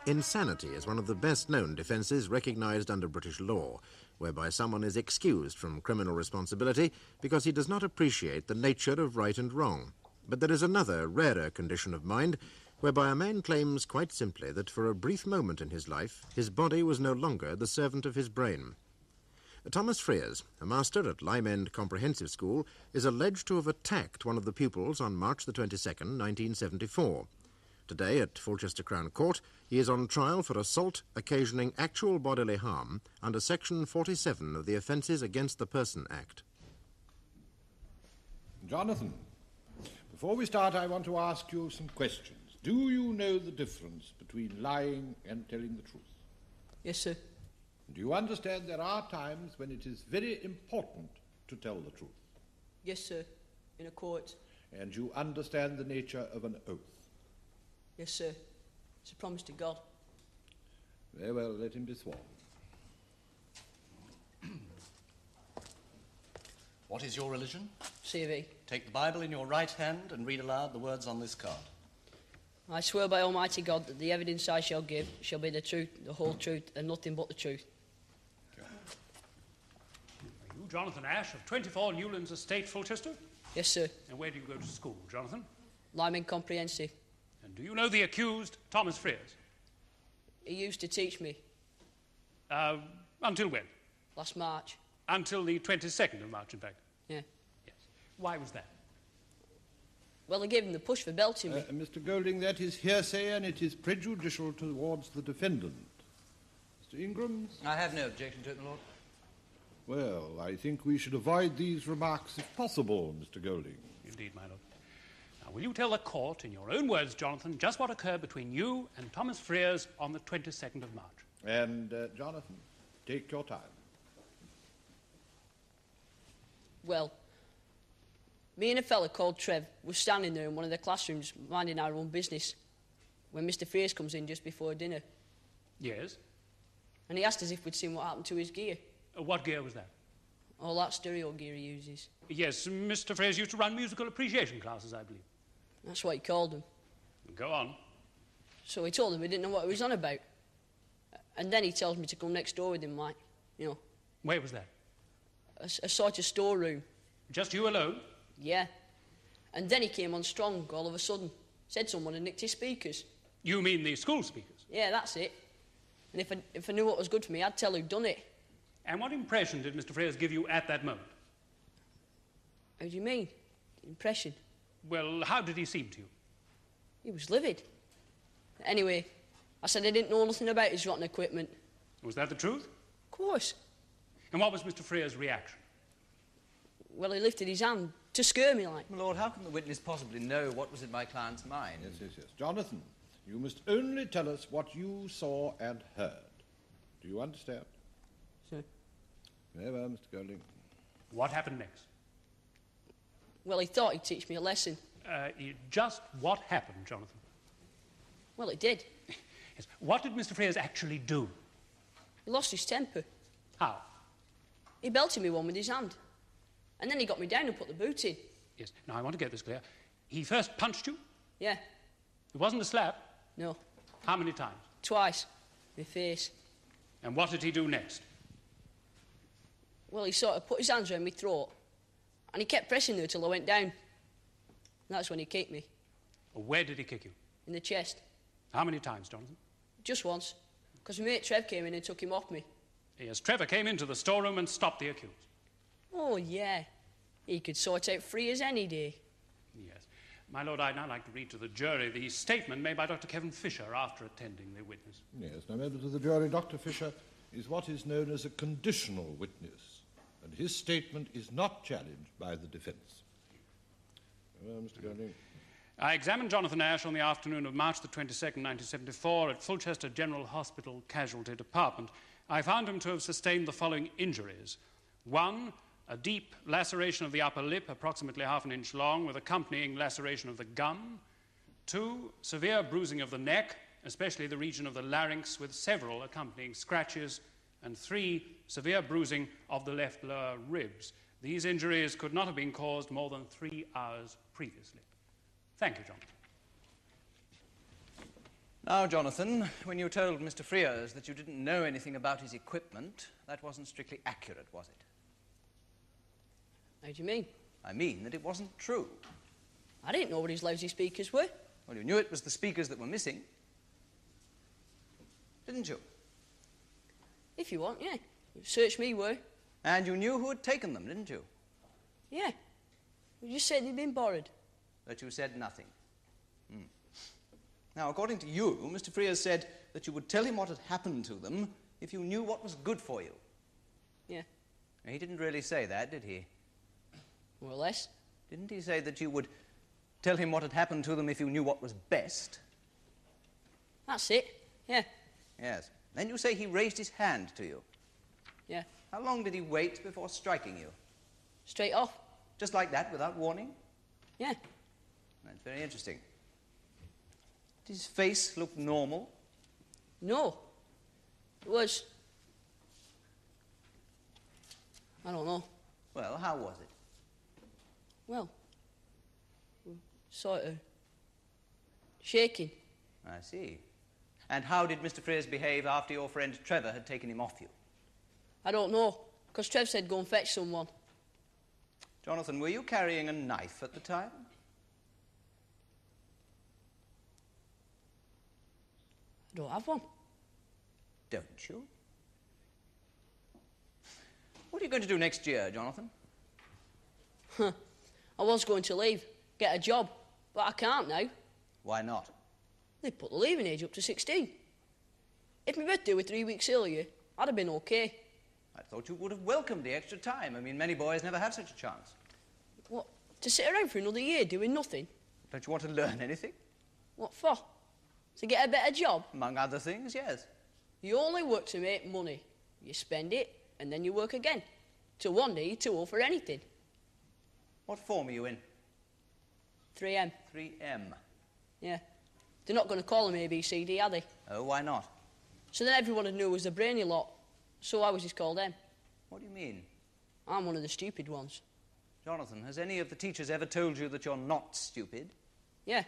Insanity is one of the best-known defences recognised under British law, whereby someone is excused from criminal responsibility because he does not appreciate the nature of right and wrong. But there is another, rarer condition of mind, whereby a man claims quite simply that for a brief moment in his life, his body was no longer the servant of his brain. Thomas Frears, a master at Lime End Comprehensive School, is alleged to have attacked one of the pupils on March the 22nd, 1974. Today, at Fulchester Crown Court, he is on trial for assault occasioning actual bodily harm under Section 47 of the Offences Against the Person Act. Jonathan, before we start, I want to ask you some questions. Do you know the difference between lying and telling the truth? Yes, sir. Do you understand there are times when it is very important to tell the truth? Yes, sir. In a court. And you understand the nature of an oath? Yes, sir. It's a promise to God. Very well, let him be sworn. What is your religion? C.V. Take the Bible in your right hand and read aloud the words on this card. I swear by Almighty God that the evidence I shall give shall be the truth, the whole truth, and nothing but the truth. Are you Jonathan Ashe of 24 Newlands Estate, Fulchester? Yes, sir. And where do you go to school, Jonathan? Lime End Comprehensive. And do you know the accused, Thomas Frears? He used to teach me. Until when? Last March. Until the 22nd of March, in fact? Yeah. Yes. Why was that? Well, I gave him the push for belting me. Mr. Golding, that is hearsay and it is prejudicial towards the defendant. Mr. Ingrams? I have no objection to it, my lord. Well, I think we should avoid these remarks if possible, Mr. Golding. Indeed, my lord. Now, will you tell the court, in your own words, Jonathan, just what occurred between you and Thomas Frears on the 22nd of March? And, Jonathan, take your time. Well, me and a fella called Trev were standing there in one of the classrooms minding our own business when Mr. Frears comes in just before dinner. Yes? And he asked us if we'd seen what happened to his gear. What gear was that? All that stereo gear he uses. Yes, Mr. Frears used to run musical appreciation classes, I believe. That's what he called them. Go on. So he told him he didn't know what he was on about. And then he tells me to come next door with him, like, you know. Where was that? A sort of storeroom. Just you alone? Yeah. And then he came on strong all of a sudden. Said someone had nicked his speakers. You mean the school speakers? Yeah, that's it. And if I knew what was good for me, I'd tell who'd done it. And what impression did Mr. Frears give you at that moment? How do you mean? Impression? Well, how did he seem to you? He was livid. Anyway, I said I didn't know nothing about his rotten equipment. Was that the truth? Of course. And what was Mr. Frears' reaction? Well, he lifted his hand to scare me, like. My lord, how can the witness possibly know what was in my client's mind? Yes. Jonathan, you must only tell us what you saw and heard. Do you understand? Sir. Very well, Mr. Golding. What happened next? Well, he thought he'd teach me a lesson. Just what happened, Jonathan? Well, it did. Yes. What did Mr. Frears actually do? He lost his temper. How? He belted me one with his hand. And then he got me down and put the boot in. Yes. Now, I want to get this clear. He first punched you? Yeah. It wasn't a slap? No. How many times? Twice. My face. And what did he do next? Well, he sort of put his hands around my throat. And he kept pressing there till I went down. And that's when he kicked me. Where did he kick you? In the chest. How many times, Jonathan? Just once. Because my mate Trev came in and took him off me. Yes, Trevor came into the storeroom and stopped the accused. Oh, yeah. He could sort out Frears any day. Yes. My lord, I'd now like to read to the jury the statement made by Dr. Kevin Fisher after attending the witness. Yes, now, members of the jury, Dr. Fisher is what is known as a conditional witness, and his statement is not challenged by the defence. Well, Mr. Golding. I examined Jonathan Ashe on the afternoon of March the 22nd, 1974, at Fulchester General Hospital Casualty Department. I found him to have sustained the following injuries. 1, a deep laceration of the upper lip, approximately half an inch long, with accompanying laceration of the gum. 2, severe bruising of the neck, especially the region of the larynx, with several accompanying scratches. And 3, severe bruising of the left lower ribs. These injuries could not have been caused more than 3 hours previously. Thank you, Jonathan. Now, Jonathan, when you told Mr. Frears that you didn't know anything about his equipment, that wasn't strictly accurate, was it? How do you mean? I mean that it wasn't true. I didn't know what his lousy speakers were. Well, you knew it was the speakers that were missing. Didn't you? If you want, yeah. Search me were. And you knew who had taken them, didn't you? Yeah. You just said they'd been borrowed. But you said nothing. Now, according to you, Mr. Frears said that you would tell him what had happened to them if you knew what was good for you. Yeah. Now, he didn't really say that, did he? More or less. Didn't he say that you would tell him what had happened to them if you knew what was best? That's it. Yeah. Yes. Then you say he raised his hand to you. Yeah. How long did he wait before striking you? Straight off. Just like that, without warning? Yeah. That's very interesting. Did his face look normal? No. It was... I don't know. Well, how was it? Well, sort of shaking. I see. And how did Mr. Frears behave after your friend Trevor had taken him off you? I don't know, because Trev said go and fetch someone. Jonathan, were you carrying a knife at the time? I don't have one. Don't you? What are you going to do next year, Jonathan? I was going to leave, get a job, but I can't now. Why not? They put the leaving age up to 16. If my birthday were 3 weeks earlier, I'd have been okay. I thought you would have welcomed the extra time. I mean, many boys never have such a chance. What, to sit around for another year doing nothing? Don't you want to learn anything? What for? To get a better job? Among other things, yes. You only work to make money. You spend it, and then you work again. Till one day you're too old for anything. What form are you in? 3M. 3M. Yeah. They're not going to call him ABCD, are they? Oh, why not? So then everyone would know was the brainy lot. So I was just called M. What do you mean? I'm one of the stupid ones. Jonathan, has any of the teachers ever told you that you're not stupid? Yeah.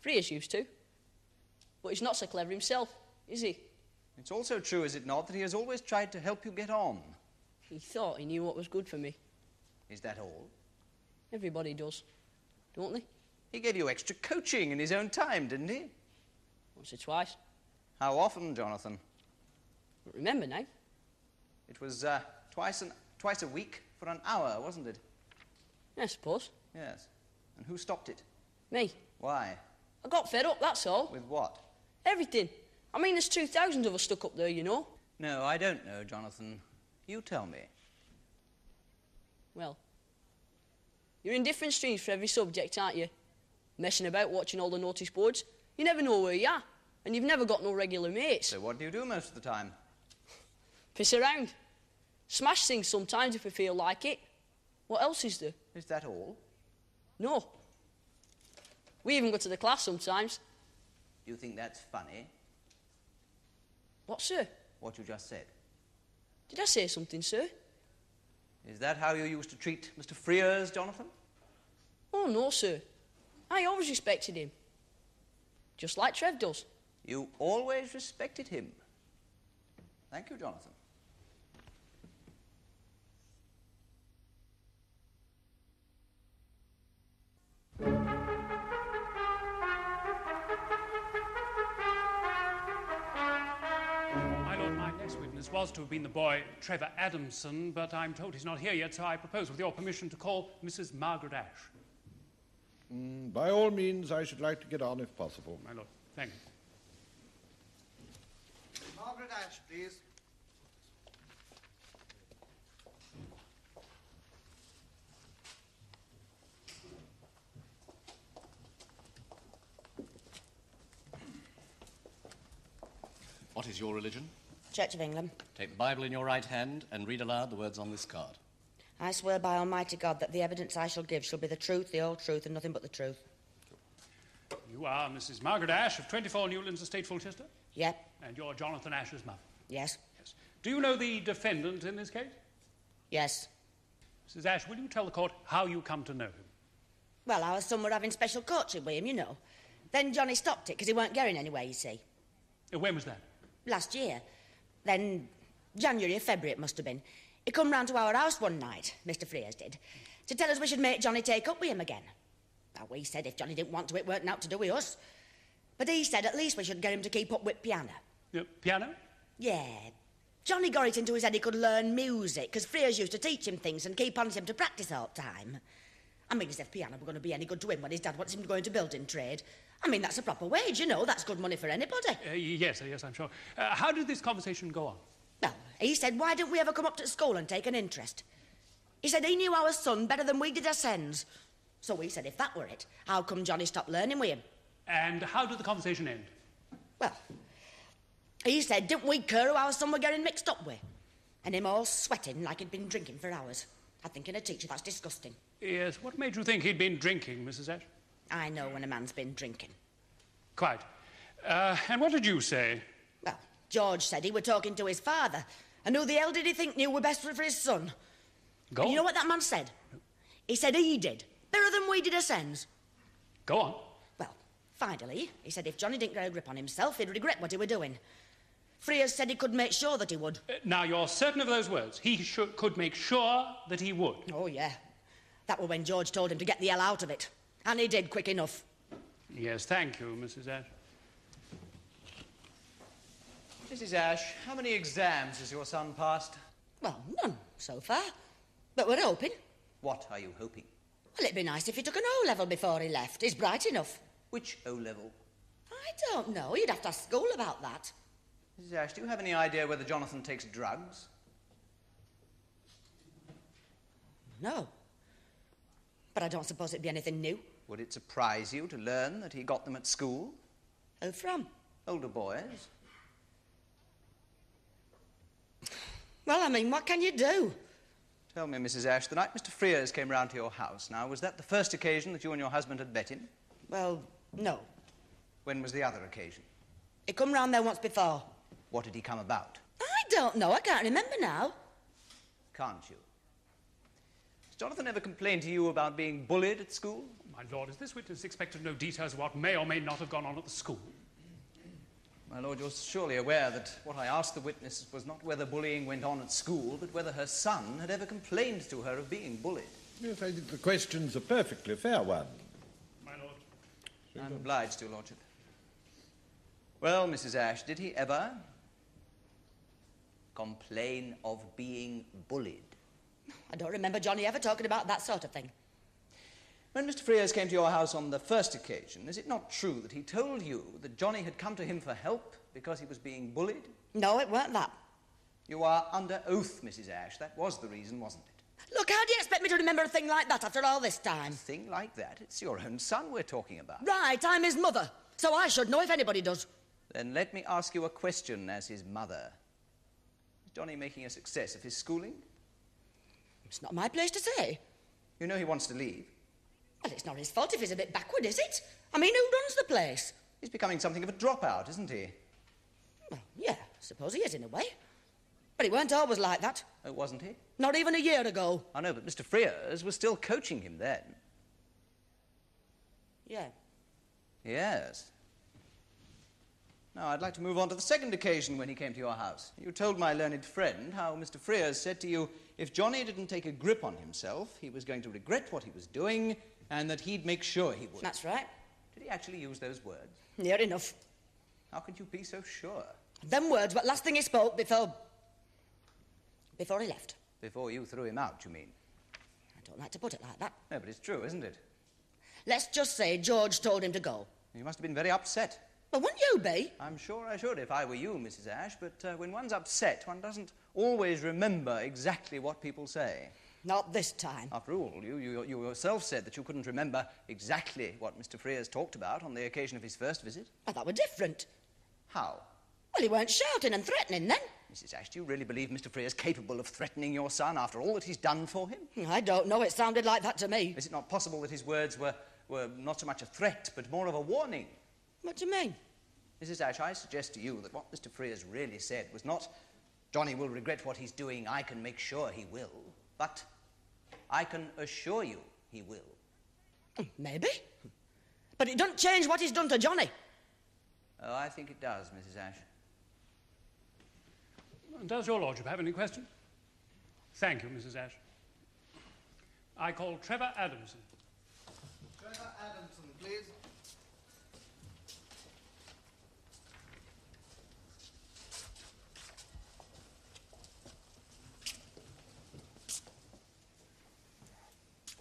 Frears used to. But he's not so clever himself, is he? It's also true, is it not, that he has always tried to help you get on? He thought he knew what was good for me. Is that all? Everybody does, don't they? He gave you extra coaching in his own time, didn't he? Once or twice. How often, Jonathan? But remember now. It was twice a week for an hour, wasn't it? I suppose. Yes. And who stopped it? Me. Why? I got fed up, that's all. With what? Everything. I mean, there's 2,000 of us stuck up there, you know. No, I don't know, Jonathan. You tell me. Well, you're in different streams for every subject, aren't you? Messing about, watching all the notice boards. You never know where you are, and you've never got no regular mates. So what do you do most of the time? Piss around. Smash things sometimes if we feel like it. What else is there? Is that all? No. We even go to the class sometimes. Do you think that's funny? What, sir? What you just said. Did I say something, sir? Is that how you used to treat Mr. Frears, Jonathan? Oh, no, sir. I always respected him. Just like Trev does. You always respected him. Thank you, Jonathan. My lord, my next witness was to have been the boy Trevor Adamson, but I'm told he's not here yet, so I propose, with your permission, to call Mrs. Margaret Ashe. By all means, I should like to get on if possible. My lord, thank you. Margaret Ashe, please. What is your religion? Church of England. Take the Bible in your right hand and read aloud the words on this card. I swear by Almighty God that the evidence I shall give shall be the truth, the whole truth, and nothing but the truth. You are Mrs. Margaret Ashe of 24 Newlands Estate, Fulchester? Yep. And you're Jonathan Ashe's mother? Yes. Yes. Do you know the defendant in this case? Yes. Mrs. Ashe, will you tell the court how you come to know him? Well, our son were having special courtship with him, you know. Then Johnny stopped it because he weren't going anywhere, you see. When was that? Last year. Then January or February it must have been. He come round to our house one night, Mr. Frears did, to tell us we should make Johnny take up with him again. Now, we said if Johnny didn't want to, it weren't out to do with us. But he said at least we should get him to keep up with piano. Piano? Yeah. Johnny got it into his head he could learn music, because Frears used to teach him things and keep on him to practice all the time. I mean, as if piano were going to be any good to him when his dad wants him to go into building trade. I mean, that's a proper wage, you know. That's good money for anybody. Yes, I'm sure. How did this conversation go on? Well, he said, why didn't we ever come up to school and take an interest? He said he knew our son better than we did ourselves. So we said, if that were it, how come Johnny stopped learning with him? And how did the conversation end? Well, he said, didn't we care who our son were getting mixed up with? And him all sweating like he'd been drinking for hours. I'm thinking a teacher, that's disgusting. Yes, what made you think he'd been drinking, Mrs. Ashe? I know when a man's been drinking. Quite. And what did you say? Well, George said he were talking to his father. And who the hell did he think knew were best for his son? Go on. You know what that man said? He said he did. Better than we did ourselves. Go on. Well, finally, he said if Johnny didn't get a grip on himself, he'd regret what he were doing. Frears said he could make sure that he would. Now, you're certain of those words? He could make sure that he would? Oh, yeah. That was when George told him to get the hell out of it. And he did quick enough. Yes, thank you, Mrs. Ashe. Mrs. Ashe, how many exams has your son passed? Well, none so far. But we're hoping. What are you hoping? Well, it'd be nice if he took an O-level before he left. He's bright enough. Which O-level? I don't know. You'd have to ask school about that. Mrs. Ashe, do you have any idea whether Jonathan takes drugs? No. But I don't suppose it'd be anything new. Would it surprise you to learn that he got them at school? Who from? Older boys. Well, I mean, what can you do? Tell me, Mrs. Ashe, the night Mr. Frears came round to your house, now, was that the first occasion that you and your husband had met him? Well, no. When was the other occasion? He come round there once before. What did he come about? I don't know. I can't remember now. Can't you? Has Jonathan ever complained to you about being bullied at school? My lord, is this witness expected to know details of what may or may not have gone on at the school? My lord, you're surely aware that what I asked the witness was not whether bullying went on at school, but whether her son had ever complained to her of being bullied. Yes, I think the question's a perfectly fair one. My lord. I'm obliged to, your lordship. Well, Mrs. Ashe, did he ever complain of being bullied? I don't remember Johnny ever talking about that sort of thing. When Mr. Frears came to your house on the first occasion, is it not true that he told you that Johnny had come to him for help because he was being bullied? No, it weren't that. You are under oath, Mrs. Ashe. That was the reason, wasn't it? Look, how do you expect me to remember a thing like that after all this time? A thing like that? It's your own son we're talking about. Right, I'm his mother, so I should know if anybody does. Then let me ask you a question as his mother. Is Johnny making a success of his schooling? It's not my place to say. You know he wants to leave. Well, it's not his fault if he's a bit backward, is it? I mean, who runs the place? He's becoming something of a dropout, isn't he? Well, yeah, I suppose he is in a way. But he weren't always like that. Oh, wasn't he? Not even a year ago. I know, but Mr. Frears was still coaching him then. Yeah. Yes. Now, I'd like to move on to the second occasion when he came to your house. You told my learned friend how Mr. Frears said to you, if Johnny didn't take a grip on himself, he was going to regret what he was doing, and that he'd make sure he would. That's right. Did he actually use those words? Near enough. How could you be so sure? Them words, but last thing he spoke before he left. Before you threw him out, you mean? I don't like to put it like that. No, but it's true, isn't it? Let's just say George told him to go. You must have been very upset. But wouldn't you be? I'm sure I should if I were you, Mrs. Ashe, but when one's upset, one doesn't always remember exactly what people say. Not this time. After all, you yourself said that you couldn't remember exactly what Mr. Frears talked about on the occasion of his first visit. Well, that were different. How? Well, he weren't shouting and threatening then. Mrs. Ashe, do you really believe Mr. Frears capable of threatening your son after all that he's done for him? I don't know. It sounded like that to me. Is it not possible that his words were not so much a threat, but more of a warning? What do you mean? Mrs. Ashe, I suggest to you that what Mr. Frears really said was not, Johnny will regret what he's doing, I can make sure he will, but I can assure you he will. Maybe. But it doesn't change what he's done to Johnny. Oh, I think it does, Mrs. Ashe. Does your lordship have any questions? Thank you, Mrs. Ashe. I call Trevor Adamson. Trevor Adamson, please.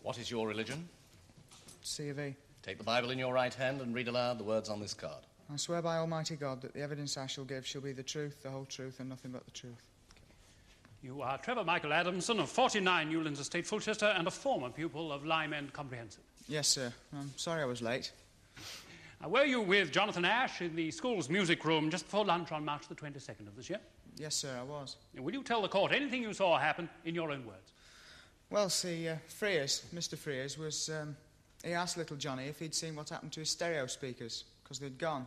What is your religion? C of E. Take the Bible in your right hand and read aloud the words on this card. I swear by Almighty God that the evidence I shall give shall be the truth, the whole truth, and nothing but the truth. You are Trevor Michael Adamson of 49 Newlands Estate, Fulchester, and a former pupil of Lyme End Comprehensive. Yes, sir. I'm sorry I was late. Were you with Jonathan Ashe in the school's music room just before lunch on March the 22nd of this year? Yes, sir, I was. Will you tell the court anything you saw happen in your own words? Well, see, Frears, Mr. Frears, was... he asked little Johnny if he'd seen what happened to his stereo speakers, because they'd gone.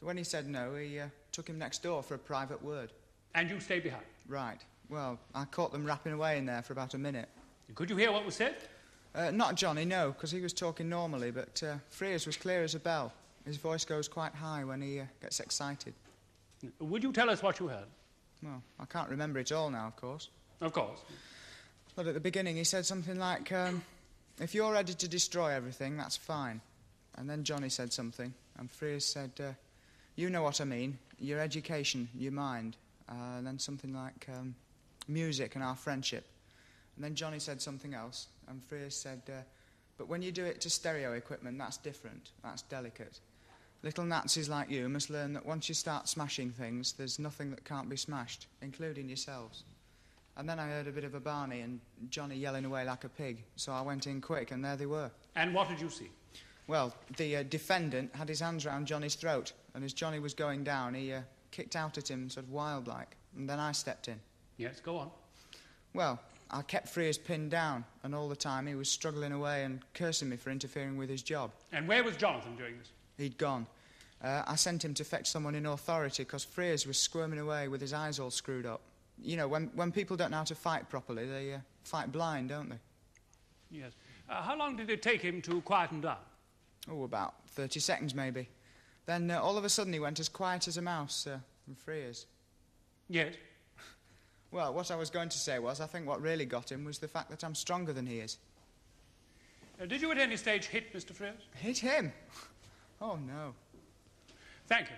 So when he said no, he took him next door for a private word. And you stayed behind? Right. Well, I caught them rapping away in there for about a minute. Could you hear what was said? Not Johnny, no, because he was talking normally, but Frears was clear as a bell. His voice goes quite high when he gets excited. Would you tell us what you heard? Well, I can't remember it all now, of course. Of course. But at the beginning he said something like, if you're ready to destroy everything, that's fine. And then Johnny said something, and Frears said, you know what I mean, your education, your mind. And then something like music and our friendship. And then Johnny said something else, and Frears said, but when you do it to stereo equipment, that's different, that's delicate. Little Nazis like you must learn that once you start smashing things, there's nothing that can't be smashed, including yourselves. And then I heard a bit of a Barney and Johnny yelling away like a pig, so I went in quick, and there they were. And what did you see? Well, the defendant had his hands round Johnny's throat, and as Johnny was going down, he kicked out at him sort of wild-like, and then I stepped in. Yes, go on. Well, I kept Frears pinned down, and all the time he was struggling away and cursing me for interfering with his job. And where was Jonathan during this? He'd gone. I sent him to fetch someone in authority, because Frears was squirming away with his eyes all screwed up. You know, when people don't know how to fight properly, they fight blind, don't they? Yes. How long did it take him to quieten down? Oh, about 30 seconds, maybe. Then all of a sudden he went as quiet as a mouse, from Frears. Yes. Well, what I was going to say was, I think what really got him was the fact that I'm stronger than he is. Did you at any stage hit Mr. Frears? Hit him? Oh, no. Thank you.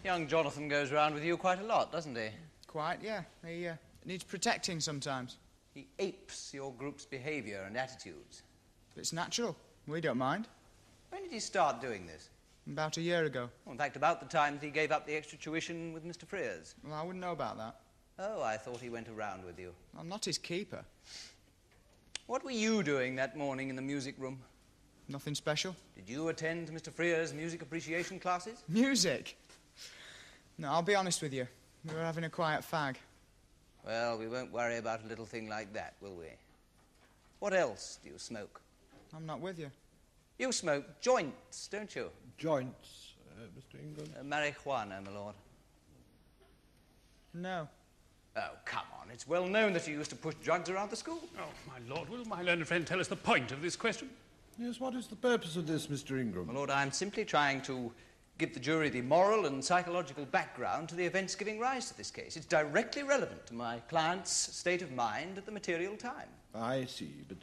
Young Jonathan goes round with you quite a lot, doesn't he? Quite, yeah. He needs protecting sometimes. He apes your group's behaviour and attitudes. It's natural. We don't mind. When did he start doing this? About a year ago. Well, in fact, about the time that he gave up the extra tuition with Mr. Frears. Well, I wouldn't know about that. Oh, I thought he went around with you. I'm not his keeper. What were you doing that morning in the music room? Nothing special. Did you attend Mr. Frears' music appreciation classes? Music? No, I'll be honest with you. We were having a quiet fag. Well, we won't worry about a little thing like that, will we? What else do you smoke? I'm not with you. You smoke joints, don't you? Joints, Mr. Ingrams? Marijuana, my lord. No. Oh, come on. It's well known that you used to push drugs around the school. Oh, my lord, will my learned friend tell us the point of this question? Yes, what is the purpose of this, Mr. Ingram? My lord, I'm simply trying to give the jury the moral and psychological background to the events giving rise to this case. It's directly relevant to my client's state of mind at the material time. I see, but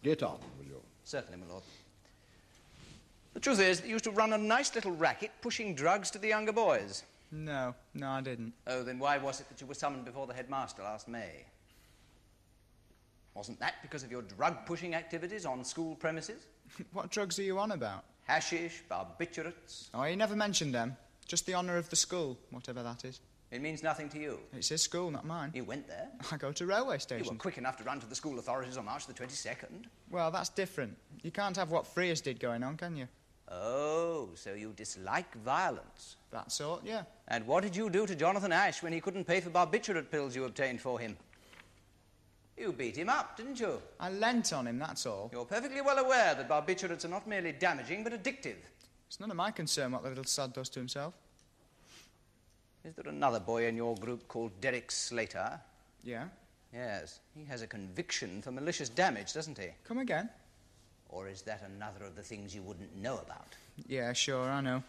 get on, will you? Certainly, my lord. The truth is that you used to run a nice little racket pushing drugs to the younger boys. No, I didn't. Oh, then why was it that you were summoned before the headmaster last May? Wasn't that because of your drug-pushing activities on school premises? What drugs are you on about? Hashish, barbiturates. Oh, he never mentioned them. Just the honour of the school, whatever that is. It means nothing to you. It's his school, not mine. You went there. I go to railway You stations. were quick enough to run to the school authorities on March the 22nd. Well, that's different. You can't have what Frears did going on, can you? Oh, so you dislike violence. That sort, yeah. And what did you do to Jonathan Ashe when he couldn't pay for barbiturate pills you obtained for him? You beat him up, didn't you? I lent on him, that's all. You're perfectly well aware that barbiturates are not merely damaging, but addictive. It's none of my concern what the little sod does to himself. Is there another boy in your group called Derek Slater? Yeah? Yes. He has a conviction for malicious damage, doesn't he? Come again? Or is that another of the things you wouldn't know about? Yeah, sure, I know.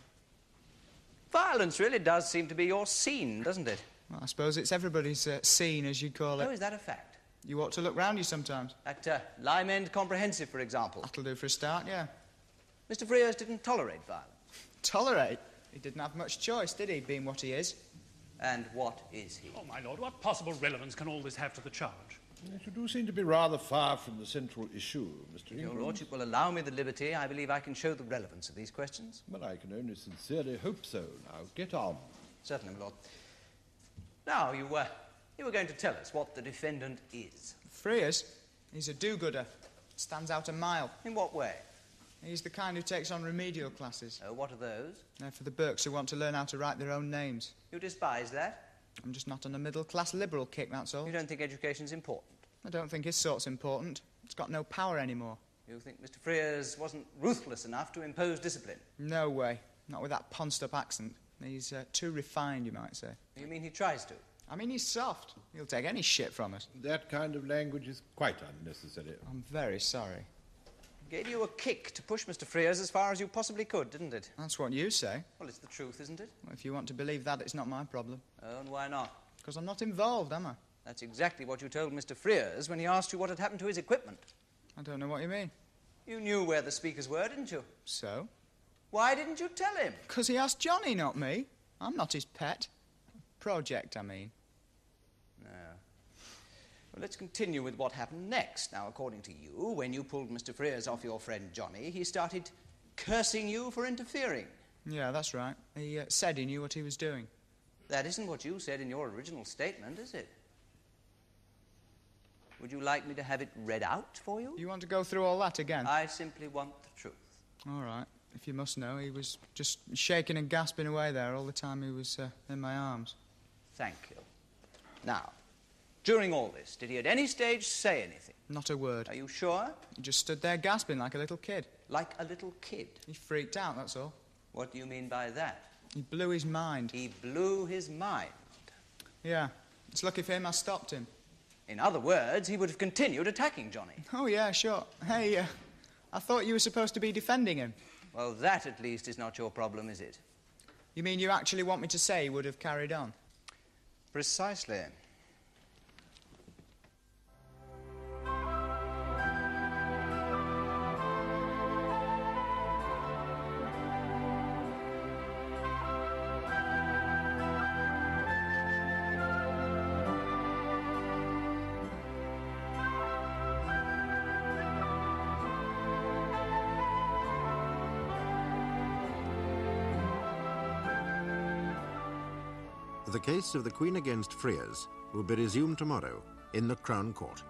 Violence really does seem to be your scene, doesn't it? Well, I suppose it's everybody's scene, as you'd call it. Oh, is that a fact? You ought to look round you sometimes. At Lime End Comprehensive, for example. That'll do for a start, yeah. Mr. Frears didn't tolerate violence. Tolerate? He didn't have much choice, did he, being what he is? And what is he? Oh, my lord, what possible relevance can all this have to the charge? Yes, you do seem to be rather far from the central issue, Mr. Ingrams. Your lordship will allow me the liberty. I believe I can show the relevance of these questions. Well, I can only sincerely hope so. Now, get on. Certainly, my lord. Now, you were going to tell us what the defendant is. Frears? He's a do-gooder. Stands out a mile. In what way? He's the kind who takes on remedial classes. Oh, what are those? They're for the Burks who want to learn how to write their own names. You despise that? I'm just not on a middle-class liberal kick, that's all. You don't think education's important? I don't think his sort's important. It's got no power anymore. You think Mr. Frears wasn't ruthless enough to impose discipline? No way. Not with that ponced-up accent. He's too refined, you might say. You mean he tries to? I mean, he's soft. He'll take any shit from us. That kind of language is quite unnecessary. I'm very sorry. Gave you a kick to push Mr. Frears as far as you possibly could, didn't it? That's what you say. Well, it's the truth, isn't it? Well, if you want to believe that, it's not my problem. Oh, and why not? Because I'm not involved, am I? That's exactly what you told Mr. Frears when he asked you what had happened to his equipment. I don't know what you mean. You knew where the speakers were, didn't you? So? Why didn't you tell him? Because he asked Johnny, not me. I'm not his pet. Project, I mean. No. Well, let's continue with what happened next. Now, according to you, when you pulled Mr. Frears off your friend Johnny, he started cursing you for interfering. Yeah, that's right. He said he knew what he was doing. That isn't what you said in your original statement, is it? Would you like me to have it read out for you? You want to go through all that again? I simply want the truth. All right. If you must know, he was just shaking and gasping away there all the time he was in my arms. Thank you. Now, during all this, did he at any stage say anything? Not a word. Are you sure? He just stood there gasping like a little kid. Like a little kid? He freaked out, that's all. What do you mean by that? He blew his mind. He blew his mind? Yeah. It's lucky for him I stopped him. In other words, he would have continued attacking Johnny. Oh, yeah, sure. Hey, I thought you were supposed to be defending him. Well, that at least is not your problem, is it? You mean you actually want me to say he would have carried on? Precisely. The case of the Queen against Frears will be resumed tomorrow in the Crown Court.